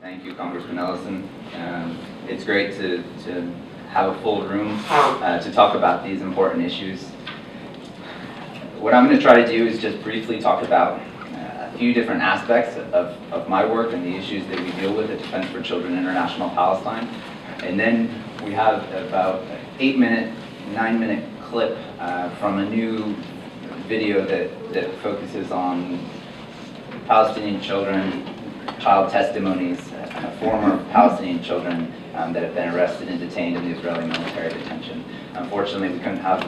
Thank you, Congressman Ellison. It's great to have a full room to talk about these important issues. What I'm going to try to do is just briefly talk about a few different aspects of my work and the issues that we deal with at Defense for Children International Palestine. And then we have about an 8-minute, 9-minute clip from a new video that focuses on Palestinian children, child testimonies, former Palestinian children that have been arrested and detained in the Israeli military detention. Unfortunately, we couldn't have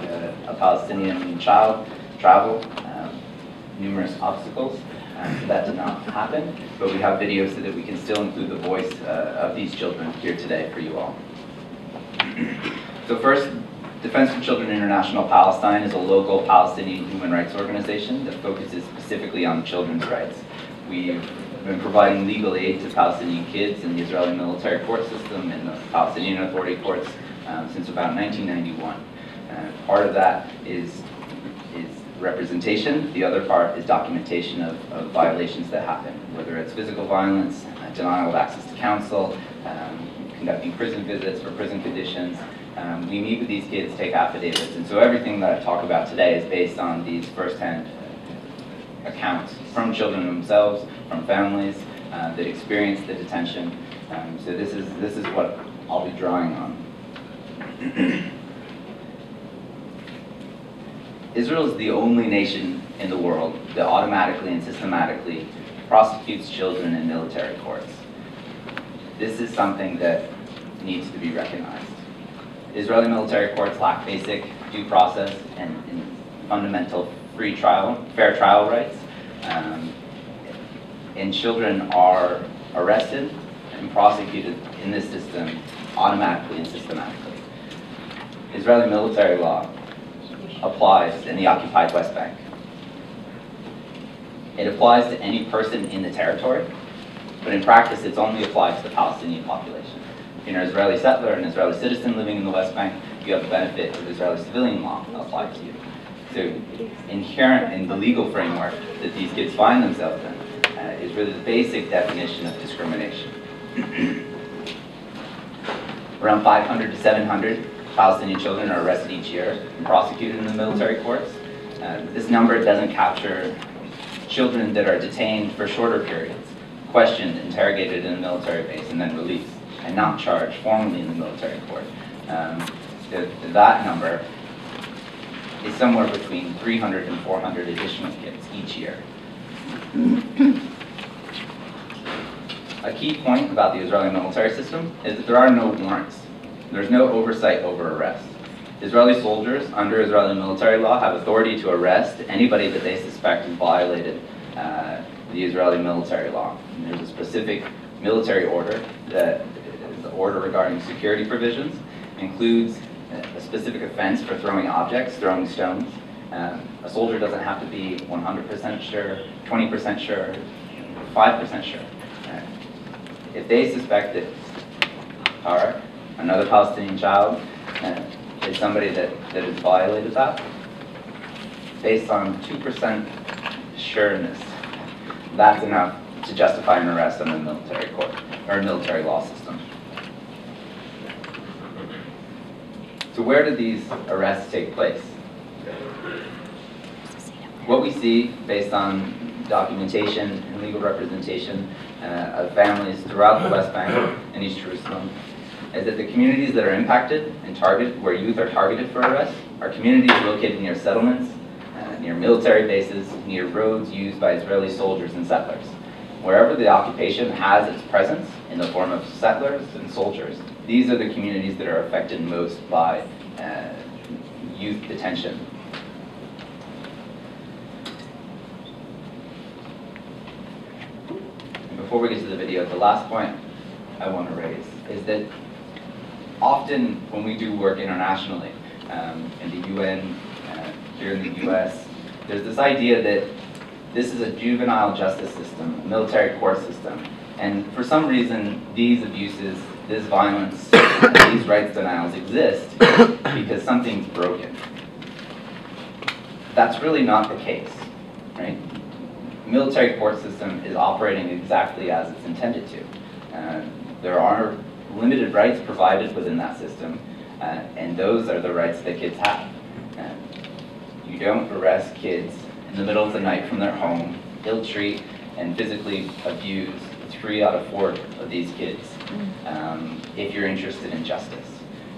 a Palestinian child travel, numerous obstacles, so that did not happen. But we have videos so that we can still include the voice of these children here today for you all. So first, Defense for Children International Palestine is a local Palestinian human rights organization that focuses specifically on children's rights. We've been providing legal aid to Palestinian kids in the Israeli military court system and the Palestinian Authority courts since about 1991. Part of that is representation. The other part is documentation of violations that happen, whether it's physical violence, denial of access to counsel, conducting prison visits for prison conditions. We meet with these kids, take affidavits, and so everything that I talk about today is based on these firsthand accounts from children themselves, from families that experienced the detention. So this is what I'll be drawing on. Israel is the only nation in the world that automatically and systematically prosecutes children in military courts. This is something that needs to be recognized. Israeli military courts lack basic due process and fundamental fair trial rights, and children are arrested and prosecuted in this system automatically and systematically. Israeli military law applies in the occupied West Bank. It applies to any person in the territory, but in practice it's only applied to the Palestinian population. If you're an Israeli settler, an Israeli citizen living in the West Bank, you have the benefit of Israeli civilian law applied to you. So inherent in the legal framework that these kids find themselves in is really the basic definition of discrimination. Around 500 to 700 Palestinian children are arrested each year and prosecuted in the military courts. This number doesn't capture children that are detained for shorter periods, questioned, interrogated in a military base, and then released, and not charged formally in the military court. That number is somewhere between 300 and 400 additional kids each year. A key point about the Israeli military system is that there are no warrants. There's no oversight over arrest. Israeli soldiers, under Israeli military law, have authority to arrest anybody that they suspect has violated the Israeli military law. And there's a specific military order that is the order regarding security provisions, includes a specific offense for throwing objects, throwing stones. A soldier doesn't have to be 100% sure, 20% sure, 5% sure. If they suspect that another Palestinian child is somebody that has violated that, based on 2% sureness, that's enough to justify an arrest under the military court or military law system. So where do these arrests take place? What we see, based on documentation and legal representation of families throughout the West Bank and East Jerusalem, is that the communities that are impacted and targeted, where youth are targeted for arrest, are communities located near settlements, near military bases, near roads used by Israeli soldiers and settlers. Wherever the occupation has its presence in the form of settlers and soldiers, these are the communities that are affected most by youth detention. And before we get to the video, the last point I want to raise is that often when we do work internationally, in the UN, here in the US, there's this idea that this is a juvenile justice system, a military court system, and for some reason these abuses, this violence, these rights denials exist because something's broken. That's really not the case, right? The military court system is operating exactly as it's intended to. There are limited rights provided within that system, and those are the rights that kids have. You don't arrest kids in the middle of the night from their home, ill-treat and physically abuse 3 out of 4 of these kids if you're interested in justice.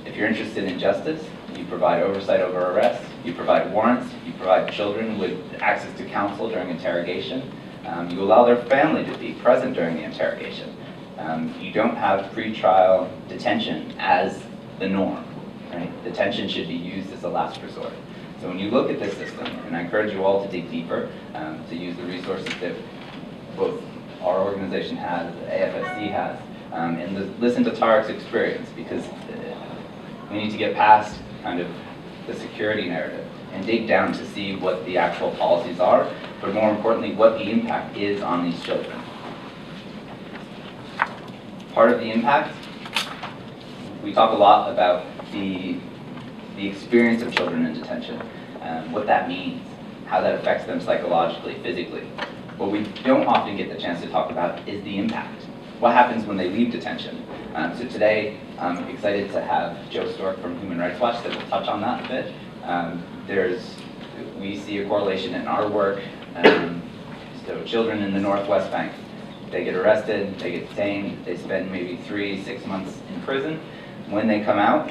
If you're interested in justice, you provide oversight over arrests, you provide warrants, you provide children with access to counsel during interrogation, you allow their family to be present during the interrogation. You don't have pretrial detention as the norm, right? Detention should be used as a last resort. So when you look at this system, and I encourage you all to dig deeper, to use the resources that both our organization has, the AFSC has, and listen to Tarek's experience, because we need to get past kind of the security narrative and dig down to see what the actual policies are, but more importantly, what the impact is on these children. Part of the impact, we talk a lot about the experience of children in detention, what that means, how that affects them psychologically, physically. What we don't often get the chance to talk about is the impact. What happens when they leave detention? So today, I'm excited to have Joe Stork from Human Rights Watch that will touch on that a bit. We see a correlation in our work. So children in the Northwest Bank, they get arrested, they get detained, they spend maybe 3-6 months in prison. When they come out,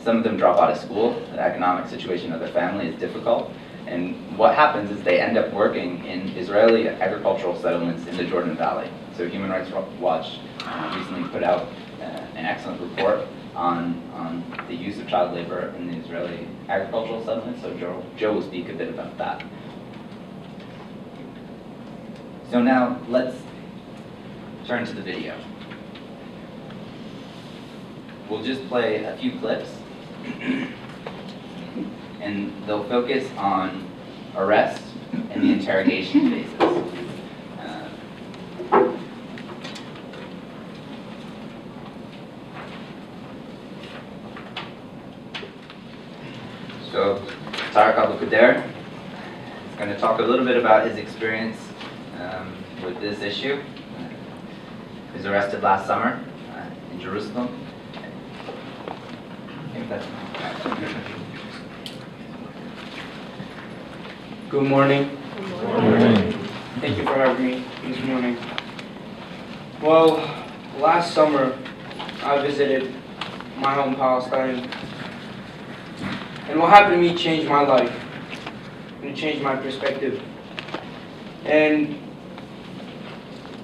some of them drop out of school. The economic situation of their family is difficult. And what happens is they end up working in Israeli agricultural settlements in the Jordan Valley. So Human Rights Watch recently put out an excellent report on the use of child labor in the Israeli agricultural settlements. So Joe will speak a bit about that. So now let's turn to the video. We'll just play a few clips, and they'll focus on arrest and the interrogation phases. So Tarek Abu-Qader is going to talk a little bit about his experience with this issue. He was arrested last summer in Jerusalem. Good morning. Good morning. Thank you for having me this morning. Well, last summer I visited my home, Palestine, and what happened to me changed my life, and it changed my perspective. And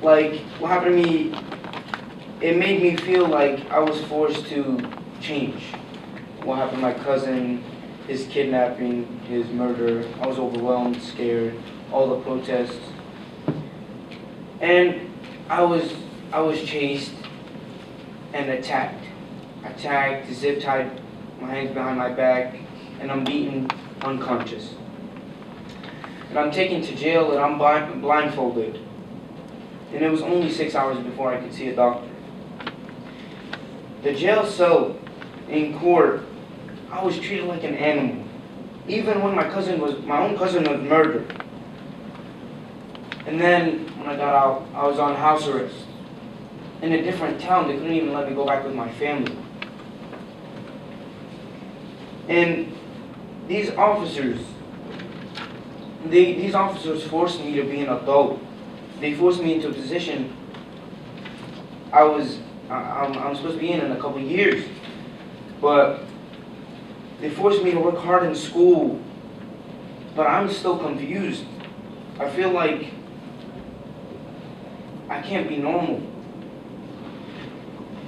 like, what happened to me, it made me feel like I was forced to change. What happened to my cousin, his kidnapping, his murder, I was overwhelmed, scared, all the protests. And I was chased and attacked. Zip-tied my hands behind my back, and I'm beaten unconscious. And I'm taken to jail and I'm blindfolded. And it was only 6 hours before I could see a doctor. The jail cell in court, I was treated like an animal. Even when my own cousin was murdered. And then when I got out, I was on house arrest. In a different town, they couldn't even let me go back with my family. And these officers forced me to be an adult. They forced me into a position I'm supposed to be in a couple of years. But they forced me to work hard in school, but I'm still confused. I feel like I can't be normal.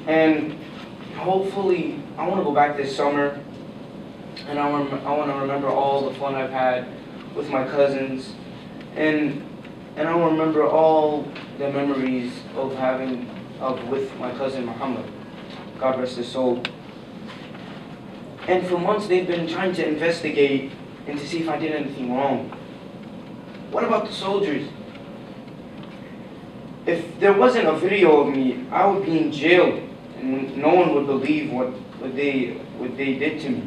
And hopefully, I want to go back this summer, and I want to remember all the fun I've had with my cousins, and I want to remember all the memories with my cousin Muhammad. God rest his soul. And for months they've been trying to investigate and to see if I did anything wrong. What about the soldiers? If there wasn't a video of me, I would be in jail and no one would believe what they did to me.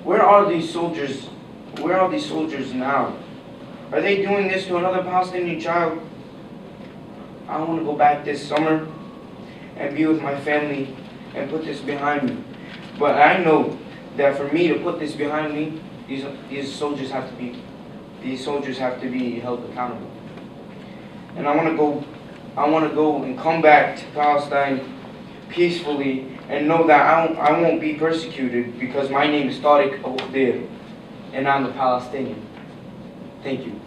Where are these soldiers? Where are these soldiers now? Are they doing this to another Palestinian child? I want to go back this summer and be with my family and put this behind me. But I know that for me to put this behind me, these soldiers have to be held accountable. And I want to go and come back to Palestine peacefully and know that I won't be persecuted because my name is Tariq Abu Khadir and I'm a Palestinian. Thank you.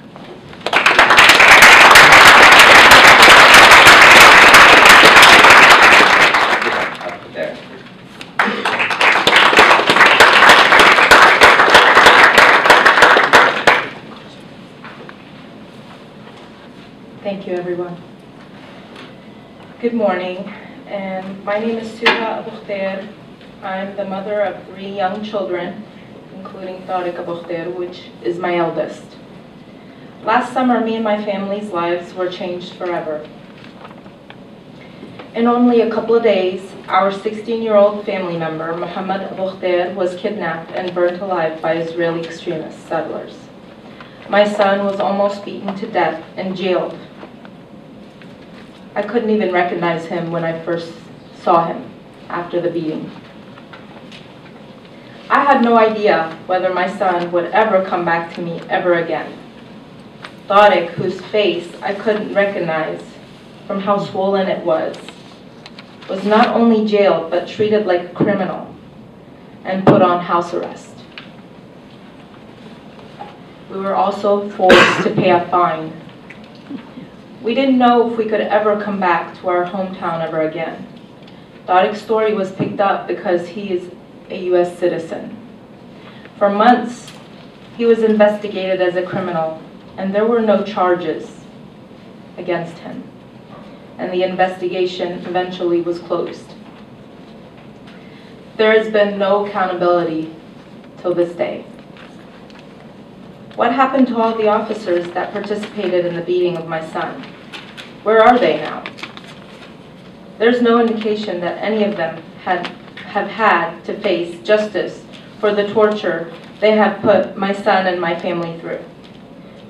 There. Thank you, everyone. Good morning, and my name is Suha Abu Khadir. I'm the mother of 3 young children, including Tariq Abu Khadir, which is my eldest. Last summer, me and my family's lives were changed forever. In only a couple of days, our 16-year-old family member, Muhammad Abu Khadir, was kidnapped and burnt alive by Israeli extremist settlers. My son was almost beaten to death and jailed. I couldn't even recognize him when I first saw him after the beating. I had no idea whether my son would ever come back to me ever again. Tariq, whose face I couldn't recognize from how swollen it was not only jailed but treated like a criminal and put on house arrest. We were also forced to pay a fine. We didn't know if we could ever come back to our hometown ever again. Tariq's story was picked up because he is a U.S. citizen. For months, he was investigated as a criminal, and there were no charges against him. And the investigation eventually was closed. There has been no accountability till this day. What happened to all the officers that participated in the beating of my son? Where are they now? There's no indication that any of them have had to face justice for the torture they have put my son and my family through.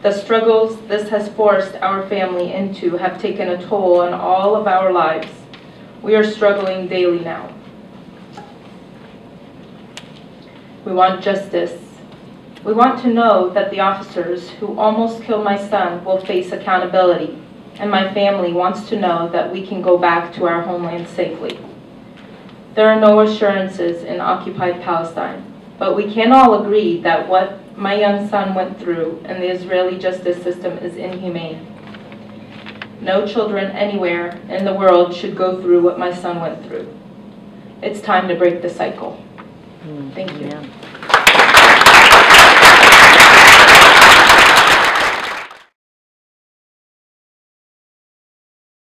The struggles this has forced our family into have taken a toll on all of our lives. We are struggling daily now. We want justice. We want to know that the officers who almost killed my son will face accountability, and my family wants to know that we can go back to our homeland safely. There are no assurances in occupied Palestine, but we can all agree that what my young son went through in the Israeli justice system is inhumane. No children anywhere in the world should go through what my son went through. It's time to break the cycle. Thank you.